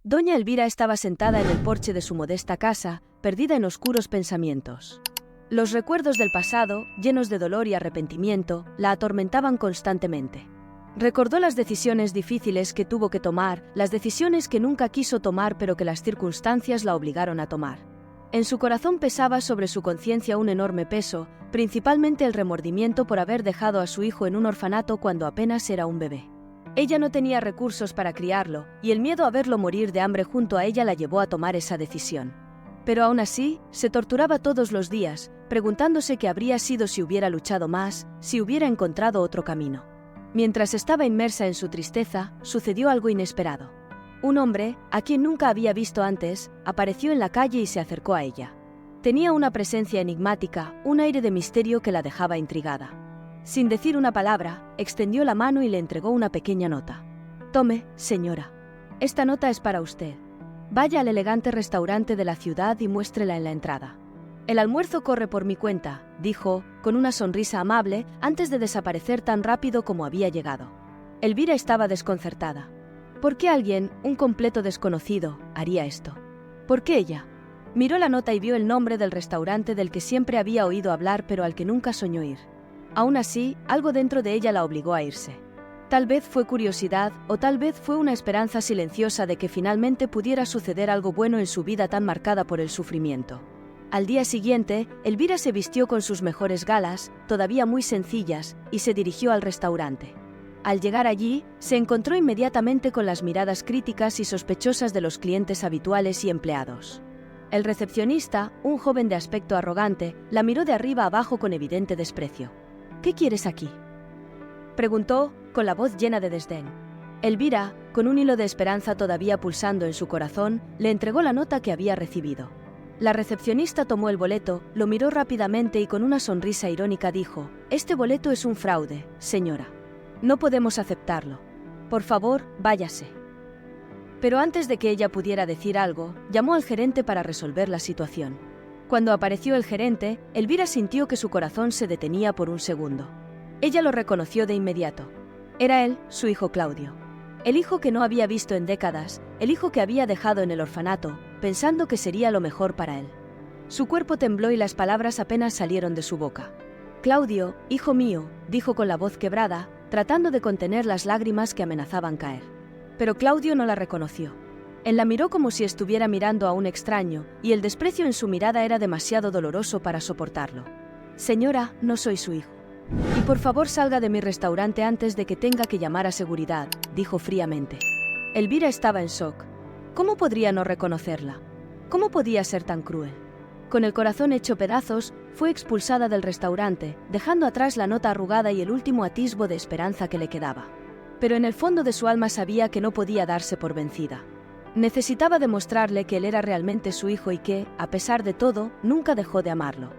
Doña Elvira estaba sentada en el porche de su modesta casa, perdida en oscuros pensamientos. Los recuerdos del pasado, llenos de dolor y arrepentimiento, la atormentaban constantemente. Recordó las decisiones difíciles que tuvo que tomar, las decisiones que nunca quiso tomar pero que las circunstancias la obligaron a tomar. En su corazón pesaba sobre su conciencia un enorme peso, principalmente el remordimiento por haber dejado a su hijo en un orfanato cuando apenas era un bebé. Ella no tenía recursos para criarlo, y el miedo a verlo morir de hambre junto a ella la llevó a tomar esa decisión. Pero aún así, se torturaba todos los días, preguntándose qué habría sido si hubiera luchado más, si hubiera encontrado otro camino. Mientras estaba inmersa en su tristeza, sucedió algo inesperado. Un hombre, a quien nunca había visto antes, apareció en la calle y se acercó a ella. Tenía una presencia enigmática, un aire de misterio que la dejaba intrigada. Sin decir una palabra, extendió la mano y le entregó una pequeña nota. «Tome, señora. Esta nota es para usted. Vaya al elegante restaurante de la ciudad y muéstrela en la entrada. El almuerzo corre por mi cuenta», dijo, con una sonrisa amable, antes de desaparecer tan rápido como había llegado. Elvira estaba desconcertada. ¿Por qué alguien, un completo desconocido, haría esto? ¿Por qué ella? Miró la nota y vio el nombre del restaurante del que siempre había oído hablar pero al que nunca soñó ir. Aún así, algo dentro de ella la obligó a irse. Tal vez fue curiosidad o tal vez fue una esperanza silenciosa de que finalmente pudiera suceder algo bueno en su vida tan marcada por el sufrimiento. Al día siguiente, Elvira se vistió con sus mejores galas, todavía muy sencillas, y se dirigió al restaurante. Al llegar allí, se encontró inmediatamente con las miradas críticas y sospechosas de los clientes habituales y empleados. El recepcionista, un joven de aspecto arrogante, la miró de arriba abajo con evidente desprecio. «¿Qué quieres aquí?», preguntó, con la voz llena de desdén. Elvira, con un hilo de esperanza todavía pulsando en su corazón, le entregó la nota que había recibido. La recepcionista tomó el boleto, lo miró rápidamente y con una sonrisa irónica dijo: «Este boleto es un fraude, señora. No podemos aceptarlo. Por favor, váyase». Pero antes de que ella pudiera decir algo, llamó al gerente para resolver la situación. Cuando apareció el gerente, Elvira sintió que su corazón se detenía por un segundo. Ella lo reconoció de inmediato. Era él, su hijo Claudio. El hijo que no había visto en décadas, el hijo que había dejado en el orfanato, pensando que sería lo mejor para él. Su cuerpo tembló y las palabras apenas salieron de su boca. «Claudio, hijo mío», dijo con la voz quebrada, tratando de contener las lágrimas que amenazaban caer. Pero Claudio no la reconoció. Él la miró como si estuviera mirando a un extraño, y el desprecio en su mirada era demasiado doloroso para soportarlo. «Señora, no soy su hijo. Y por favor salga de mi restaurante antes de que tenga que llamar a seguridad», dijo fríamente. Elvira estaba en shock. ¿Cómo podría no reconocerla? ¿Cómo podía ser tan cruel? Con el corazón hecho pedazos, fue expulsada del restaurante, dejando atrás la nota arrugada y el último atisbo de esperanza que le quedaba. Pero en el fondo de su alma sabía que no podía darse por vencida. Necesitaba demostrarle que él era realmente su hijo y que, a pesar de todo, nunca dejó de amarlo.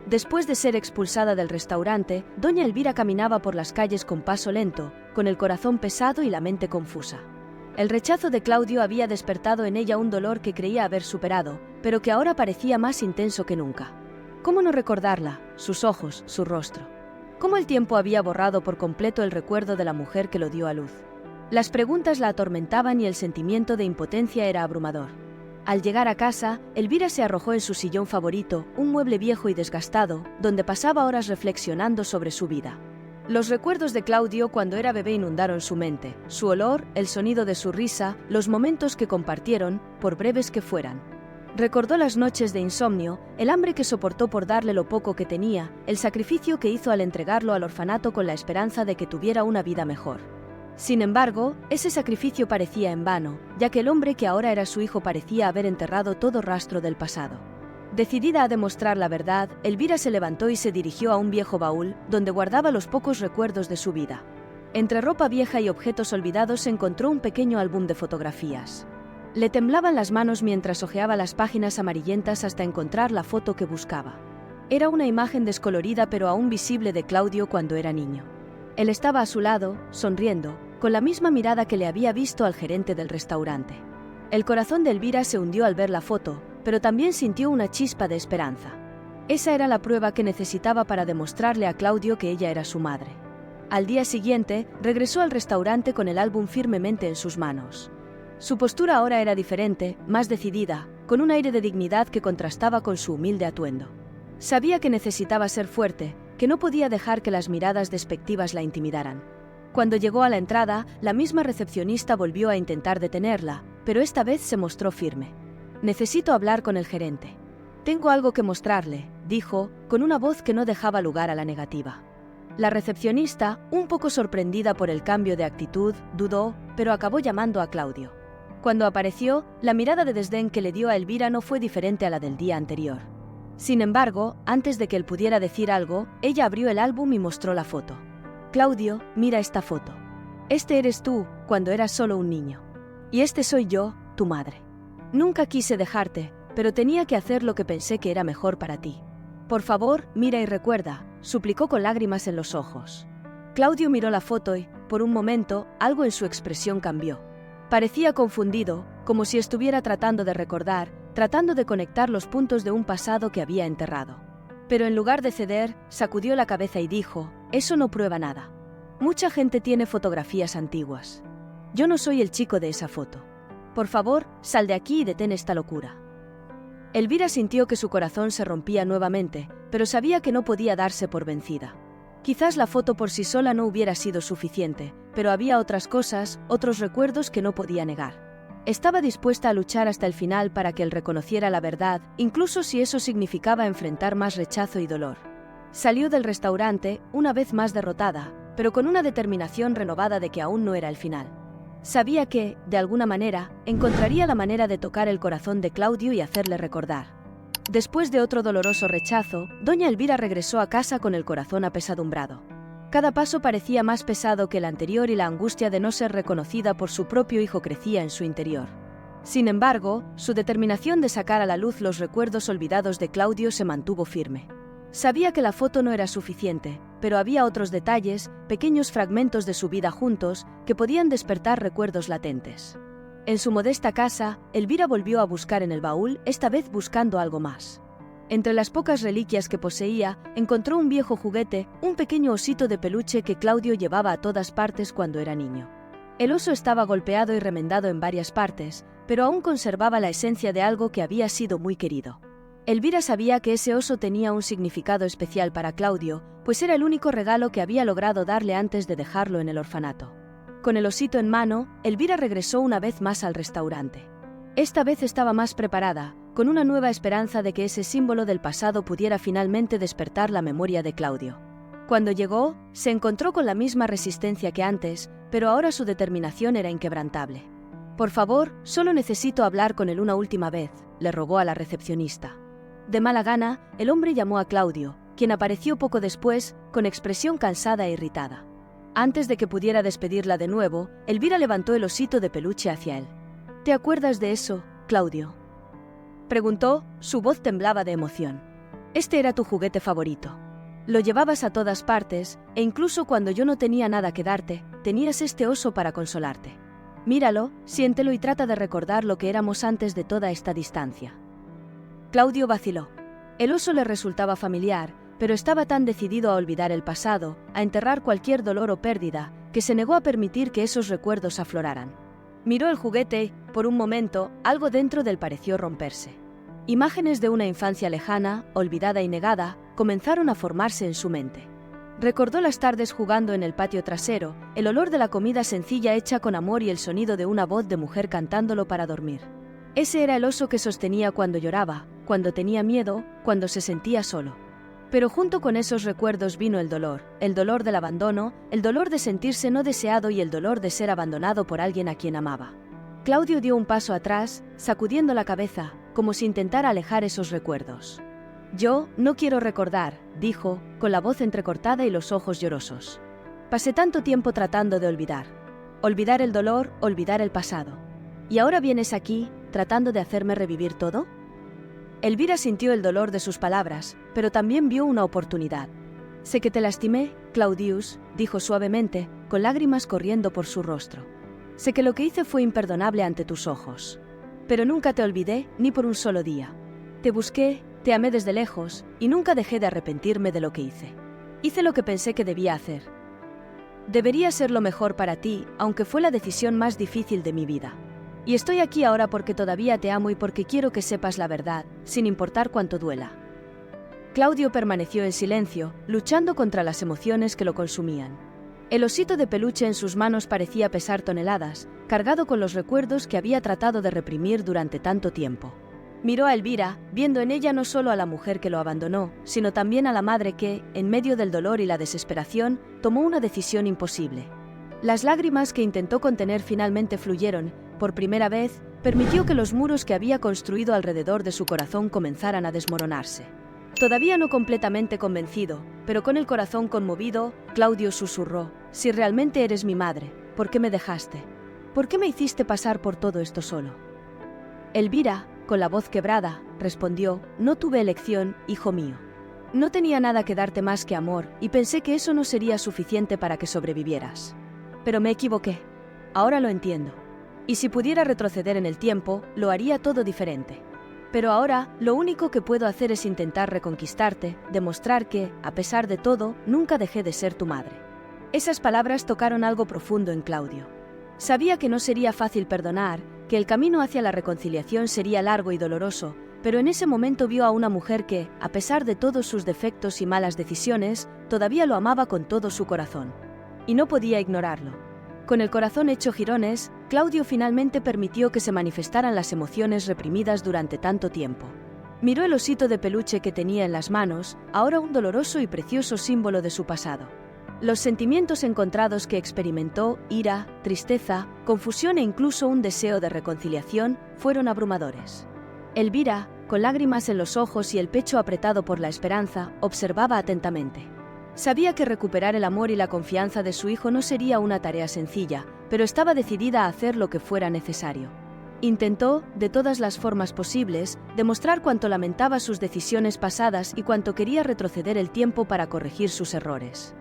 Después de ser expulsada del restaurante, doña Elvira caminaba por las calles con paso lento, con el corazón pesado y la mente confusa. El rechazo de Claudio había despertado en ella un dolor que creía haber superado, pero que ahora parecía más intenso que nunca. ¿Cómo no recordarla, sus ojos, su rostro? ¿Cómo el tiempo había borrado por completo el recuerdo de la mujer que lo dio a luz? Las preguntas la atormentaban y el sentimiento de impotencia era abrumador. Al llegar a casa, Elvira se arrojó en su sillón favorito, un mueble viejo y desgastado, donde pasaba horas reflexionando sobre su vida. Los recuerdos de Claudio cuando era bebé inundaron su mente, su olor, el sonido de su risa, los momentos que compartieron, por breves que fueran. Recordó las noches de insomnio, el hambre que soportó por darle lo poco que tenía, el sacrificio que hizo al entregarlo al orfanato con la esperanza de que tuviera una vida mejor. Sin embargo, ese sacrificio parecía en vano, ya que el hombre que ahora era su hijo parecía haber enterrado todo rastro del pasado. Decidida a demostrar la verdad, Elvira se levantó y se dirigió a un viejo baúl, donde guardaba los pocos recuerdos de su vida. Entre ropa vieja y objetos olvidados encontró un pequeño álbum de fotografías. Le temblaban las manos mientras hojeaba las páginas amarillentas hasta encontrar la foto que buscaba. Era una imagen descolorida pero aún visible de Claudio cuando era niño. Él estaba a su lado, sonriendo, con la misma mirada que le había visto al gerente del restaurante. El corazón de Elvira se hundió al ver la foto, pero también sintió una chispa de esperanza. Esa era la prueba que necesitaba para demostrarle a Claudio que ella era su madre. Al día siguiente, regresó al restaurante con el álbum firmemente en sus manos. Su postura ahora era diferente, más decidida, con un aire de dignidad que contrastaba con su humilde atuendo. Sabía que necesitaba ser fuerte, que no podía dejar que las miradas despectivas la intimidaran. Cuando llegó a la entrada, la misma recepcionista volvió a intentar detenerla, pero esta vez se mostró firme. «Necesito hablar con el gerente. Tengo algo que mostrarle», dijo, con una voz que no dejaba lugar a la negativa. La recepcionista, un poco sorprendida por el cambio de actitud, dudó, pero acabó llamando a Claudio. Cuando apareció, la mirada de desdén que le dio a Elvira no fue diferente a la del día anterior. Sin embargo, antes de que él pudiera decir algo, ella abrió el álbum y mostró la foto. «Claudio, mira esta foto. Este eres tú, cuando eras solo un niño. Y este soy yo, tu madre. Nunca quise dejarte, pero tenía que hacer lo que pensé que era mejor para ti. Por favor, mira y recuerda», suplicó con lágrimas en los ojos. Claudio miró la foto y, por un momento, algo en su expresión cambió. Parecía confundido, como si estuviera tratando de recordar, tratando de conectar los puntos de un pasado que había enterrado. Pero en lugar de ceder, sacudió la cabeza y dijo: «Eso no prueba nada. Mucha gente tiene fotografías antiguas. Yo no soy el chico de esa foto. Por favor, sal de aquí y detén esta locura». Elvira sintió que su corazón se rompía nuevamente, pero sabía que no podía darse por vencida. Quizás la foto por sí sola no hubiera sido suficiente, pero había otras cosas, otros recuerdos que no podía negar. Estaba dispuesta a luchar hasta el final para que él reconociera la verdad, incluso si eso significaba enfrentar más rechazo y dolor. Salió del restaurante, una vez más derrotada, pero con una determinación renovada de que aún no era el final. Sabía que, de alguna manera, encontraría la manera de tocar el corazón de Claudio y hacerle recordar. Después de otro doloroso rechazo, doña Elvira regresó a casa con el corazón apesadumbrado. Cada paso parecía más pesado que el anterior y la angustia de no ser reconocida por su propio hijo crecía en su interior. Sin embargo, su determinación de sacar a la luz los recuerdos olvidados de Claudio se mantuvo firme. Sabía que la foto no era suficiente, pero había otros detalles, pequeños fragmentos de su vida juntos, que podían despertar recuerdos latentes. En su modesta casa, Elvira volvió a buscar en el baúl, esta vez buscando algo más. Entre las pocas reliquias que poseía, encontró un viejo juguete, un pequeño osito de peluche que Claudio llevaba a todas partes cuando era niño. El oso estaba golpeado y remendado en varias partes, pero aún conservaba la esencia de algo que había sido muy querido. Elvira sabía que ese oso tenía un significado especial para Claudio, pues era el único regalo que había logrado darle antes de dejarlo en el orfanato. Con el osito en mano, Elvira regresó una vez más al restaurante. Esta vez estaba más preparada, con una nueva esperanza de que ese símbolo del pasado pudiera finalmente despertar la memoria de Claudio. Cuando llegó, se encontró con la misma resistencia que antes, pero ahora su determinación era inquebrantable. «Por favor, solo necesito hablar con él una última vez», le rogó a la recepcionista. De mala gana, el hombre llamó a Claudio, quien apareció poco después, con expresión cansada e irritada. Antes de que pudiera despedirla de nuevo, Elvira levantó el osito de peluche hacia él. «¿Te acuerdas de eso, Claudio?», preguntó, su voz temblaba de emoción. «Este era tu juguete favorito. Lo llevabas a todas partes, e incluso cuando yo no tenía nada que darte, tenías este oso para consolarte. Míralo, siéntelo y trata de recordar lo que éramos antes de toda esta distancia». Claudio vaciló. El oso le resultaba familiar, pero estaba tan decidido a olvidar el pasado, a enterrar cualquier dolor o pérdida, que se negó a permitir que esos recuerdos afloraran. Miró el juguete y, por un momento, algo dentro de él pareció romperse. Imágenes de una infancia lejana, olvidada y negada, comenzaron a formarse en su mente. Recordó las tardes jugando en el patio trasero, el olor de la comida sencilla hecha con amor y el sonido de una voz de mujer cantándolo para dormir. Ese era el oso que sostenía cuando lloraba, cuando tenía miedo, cuando se sentía solo. Pero junto con esos recuerdos vino el dolor del abandono, el dolor de sentirse no deseado y el dolor de ser abandonado por alguien a quien amaba. Claudio dio un paso atrás, sacudiendo la cabeza, como si intentara alejar esos recuerdos. «Yo no quiero recordar», dijo, con la voz entrecortada y los ojos llorosos. «Pasé tanto tiempo tratando de olvidar. Olvidar el dolor, olvidar el pasado. ¿Y ahora vienes aquí, tratando de hacerme revivir todo?». Elvira sintió el dolor de sus palabras, pero también vio una oportunidad. «Sé que te lastimé, Claudius», dijo suavemente, con lágrimas corriendo por su rostro. «Sé que lo que hice fue imperdonable ante tus ojos. Pero nunca te olvidé, ni por un solo día. Te busqué, te amé desde lejos, y nunca dejé de arrepentirme de lo que hice. Hice lo que pensé que debía hacer. Debería ser lo mejor para ti, aunque fue la decisión más difícil de mi vida. Y estoy aquí ahora porque todavía te amo y porque quiero que sepas la verdad, sin importar cuánto duela. Claudio permaneció en silencio, luchando contra las emociones que lo consumían. El osito de peluche en sus manos parecía pesar toneladas, cargado con los recuerdos que había tratado de reprimir durante tanto tiempo. Miró a Elvira, viendo en ella no solo a la mujer que lo abandonó, sino también a la madre que, en medio del dolor y la desesperación, tomó una decisión imposible. Las lágrimas que intentó contener finalmente fluyeron. Por primera vez, permitió que los muros que había construido alrededor de su corazón comenzaran a desmoronarse. Todavía no completamente convencido, pero con el corazón conmovido, Claudio susurró: «Si realmente eres mi madre, ¿por qué me dejaste? ¿Por qué me hiciste pasar por todo esto solo?» Elvira, con la voz quebrada, respondió: «No tuve elección, hijo mío. No tenía nada que darte más que amor, y pensé que eso no sería suficiente para que sobrevivieras. Pero me equivoqué. Ahora lo entiendo. Y si pudiera retroceder en el tiempo, lo haría todo diferente. Pero ahora, lo único que puedo hacer es intentar reconquistarte, demostrar que, a pesar de todo, nunca dejé de ser tu madre». Esas palabras tocaron algo profundo en Claudio. Sabía que no sería fácil perdonar, que el camino hacia la reconciliación sería largo y doloroso, pero en ese momento vio a una mujer que, a pesar de todos sus defectos y malas decisiones, todavía lo amaba con todo su corazón. Y no podía ignorarlo. Con el corazón hecho jirones, Claudio finalmente permitió que se manifestaran las emociones reprimidas durante tanto tiempo. Miró el osito de peluche que tenía en las manos, ahora un doloroso y precioso símbolo de su pasado. Los sentimientos encontrados que experimentó, ira, tristeza, confusión e incluso un deseo de reconciliación, fueron abrumadores. Elvira, con lágrimas en los ojos y el pecho apretado por la esperanza, observaba atentamente. Sabía que recuperar el amor y la confianza de su hijo no sería una tarea sencilla, pero estaba decidida a hacer lo que fuera necesario. Intentó, de todas las formas posibles, demostrar cuánto lamentaba sus decisiones pasadas y cuánto quería retroceder el tiempo para corregir sus errores.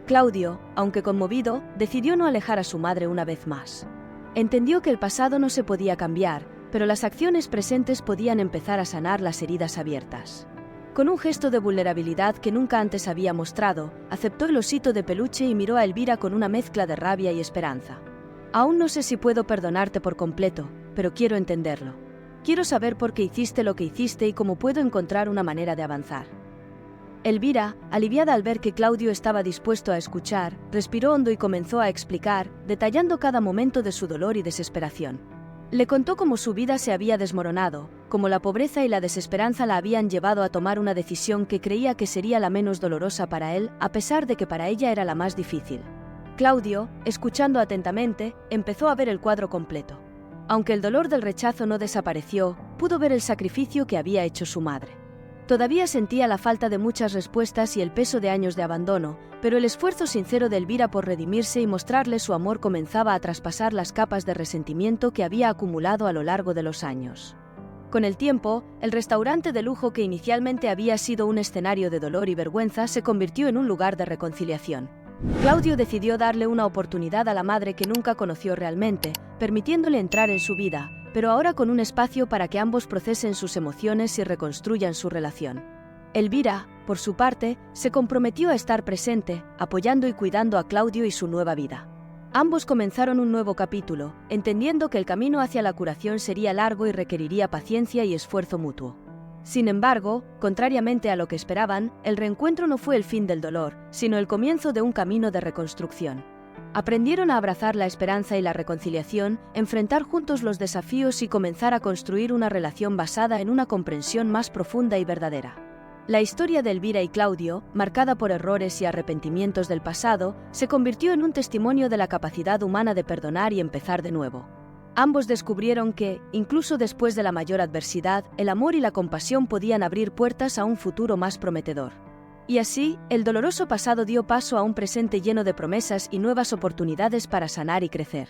Claudio, aunque conmovido, decidió no alejar a su madre una vez más. Entendió que el pasado no se podía cambiar, pero las acciones presentes podían empezar a sanar las heridas abiertas. Con un gesto de vulnerabilidad que nunca antes había mostrado, aceptó el osito de peluche y miró a Elvira con una mezcla de rabia y esperanza. «Aún no sé si puedo perdonarte por completo, pero quiero entenderlo. Quiero saber por qué hiciste lo que hiciste y cómo puedo encontrar una manera de avanzar». Elvira, aliviada al ver que Claudio estaba dispuesto a escuchar, respiró hondo y comenzó a explicar, detallando cada momento de su dolor y desesperación. Le contó cómo su vida se había desmoronado, cómo la pobreza y la desesperanza la habían llevado a tomar una decisión que creía que sería la menos dolorosa para él, a pesar de que para ella era la más difícil. Claudio, escuchando atentamente, empezó a ver el cuadro completo. Aunque el dolor del rechazo no desapareció, pudo ver el sacrificio que había hecho su madre. Todavía sentía la falta de muchas respuestas y el peso de años de abandono, pero el esfuerzo sincero de Elvira por redimirse y mostrarle su amor comenzaba a traspasar las capas de resentimiento que había acumulado a lo largo de los años. Con el tiempo, el restaurante de lujo que inicialmente había sido un escenario de dolor y vergüenza se convirtió en un lugar de reconciliación. Claudio decidió darle una oportunidad a la madre que nunca conoció realmente, permitiéndole entrar en su vida, pero ahora con un espacio para que ambos procesen sus emociones y reconstruyan su relación. Elvira, por su parte, se comprometió a estar presente, apoyando y cuidando a Claudio y su nueva vida. Ambos comenzaron un nuevo capítulo, entendiendo que el camino hacia la curación sería largo y requeriría paciencia y esfuerzo mutuo. Sin embargo, contrariamente a lo que esperaban, el reencuentro no fue el fin del dolor, sino el comienzo de un camino de reconstrucción. Aprendieron a abrazar la esperanza y la reconciliación, enfrentar juntos los desafíos y comenzar a construir una relación basada en una comprensión más profunda y verdadera. La historia de Elvira y Claudio, marcada por errores y arrepentimientos del pasado, se convirtió en un testimonio de la capacidad humana de perdonar y empezar de nuevo. Ambos descubrieron que, incluso después de la mayor adversidad, el amor y la compasión podían abrir puertas a un futuro más prometedor. Y así, el doloroso pasado dio paso a un presente lleno de promesas y nuevas oportunidades para sanar y crecer.